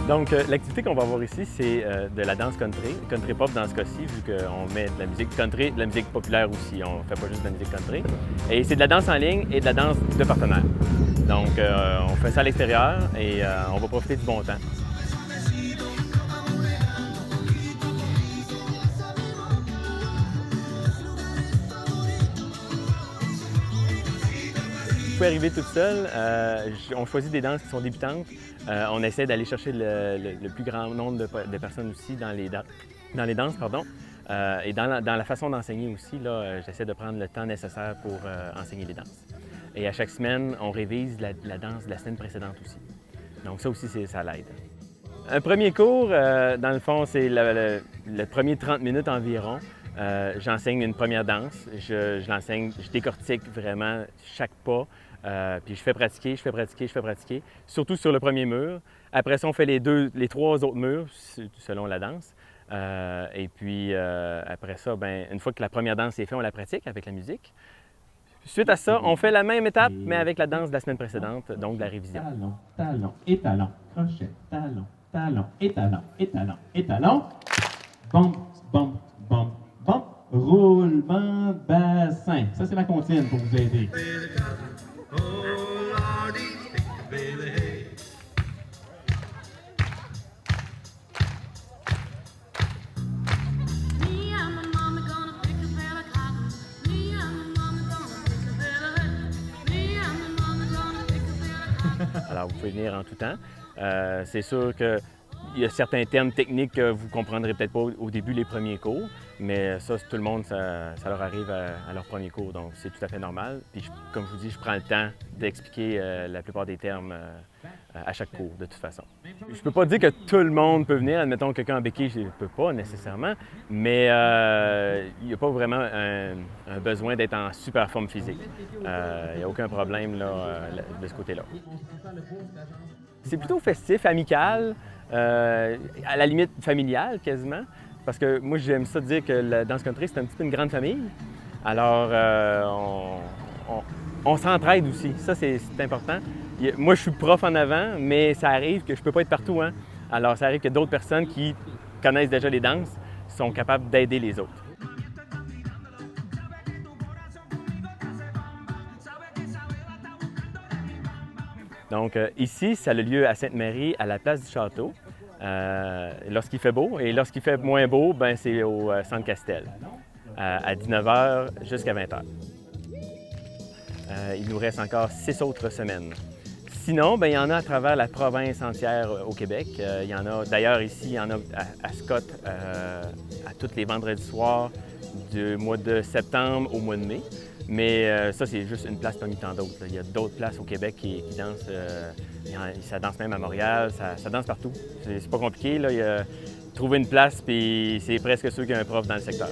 Donc, l'activité qu'on va avoir ici, c'est de la danse country pop dans ce cas-ci, vu qu'on met de la musique country, de la musique populaire aussi, on ne fait pas juste de la musique country. Et c'est de la danse en ligne et de la danse de partenaire. Donc, on fait ça à l'extérieur et on va profiter du bon temps. Vous pouvez arriver toute seule. On choisit des danses qui sont débutantes. On essaie d'aller chercher le plus grand nombre de personnes aussi dans les danses. Pardon. Et dans la façon d'enseigner aussi, j'essaie de prendre le temps nécessaire pour enseigner les danses. Et à chaque semaine, on révise la danse de la semaine précédente aussi. Donc ça aussi, ça l'aide. Un premier cours, dans le fond, c'est le premier 30 minutes environ. J'enseigne une première danse, je l'enseigne, je décortique vraiment chaque pas, puis je fais pratiquer, surtout sur le premier mur. Après ça, on fait les trois autres murs selon la danse. Et puis après ça, une fois que la première danse est faite, on la pratique avec la musique. Suite à ça, on fait la même étape, mais avec la danse de la semaine précédente, donc de la révision. Talon, talon et talon, crochet, talon, talon et talon, et talon, et talon. Bump, bump, bump, bump. Roulement bassin. Ça, c'est la comptine pour vous aider. Alors, vous pouvez venir en tout temps. C'est sûr qu'il y a certains termes techniques que vous ne comprendrez peut-être pas au début les premiers cours, mais ça, tout le monde, ça leur arrive à leur premier cours, donc c'est tout à fait normal. Puis, comme je vous dis, je prends le temps d'expliquer la plupart des termes à chaque cours, de toute façon. Je ne peux pas dire que tout le monde peut venir. Admettons, quelqu'un en béquille, je ne peux pas nécessairement, mais il n'y a pas vraiment un besoin d'être en super forme physique. Il n'y a aucun problème là, de ce côté-là. C'est plutôt festif, amical, à la limite familial quasiment, parce que moi j'aime ça dire que la danse country c'est un petit peu une grande famille. Alors on s'entraide aussi, ça c'est important. Moi je suis prof en avant, mais ça arrive que je ne peux pas être partout. Hein? Alors ça arrive que d'autres personnes qui connaissent déjà les danses sont capables d'aider les autres. Donc ici, ça a lieu à Sainte-Marie, à la place du château, lorsqu'il fait beau. Et lorsqu'il fait moins beau, c'est au Centre Castel, à 19h jusqu'à 20h. Il nous reste encore 6 autres semaines. Sinon, il y en a à travers la province entière au Québec. Il y en a, d'ailleurs ici, il y en a à Scott à tous les vendredis soirs du mois de septembre au mois de mai. Mais ça, c'est juste une place parmi tant d'autres. Il y a d'autres places au Québec qui dansent. Ça danse même à Montréal, ça danse partout. C'est pas compliqué. Là. Trouver une place, puis c'est presque sûr qu'il y a un prof dans le secteur.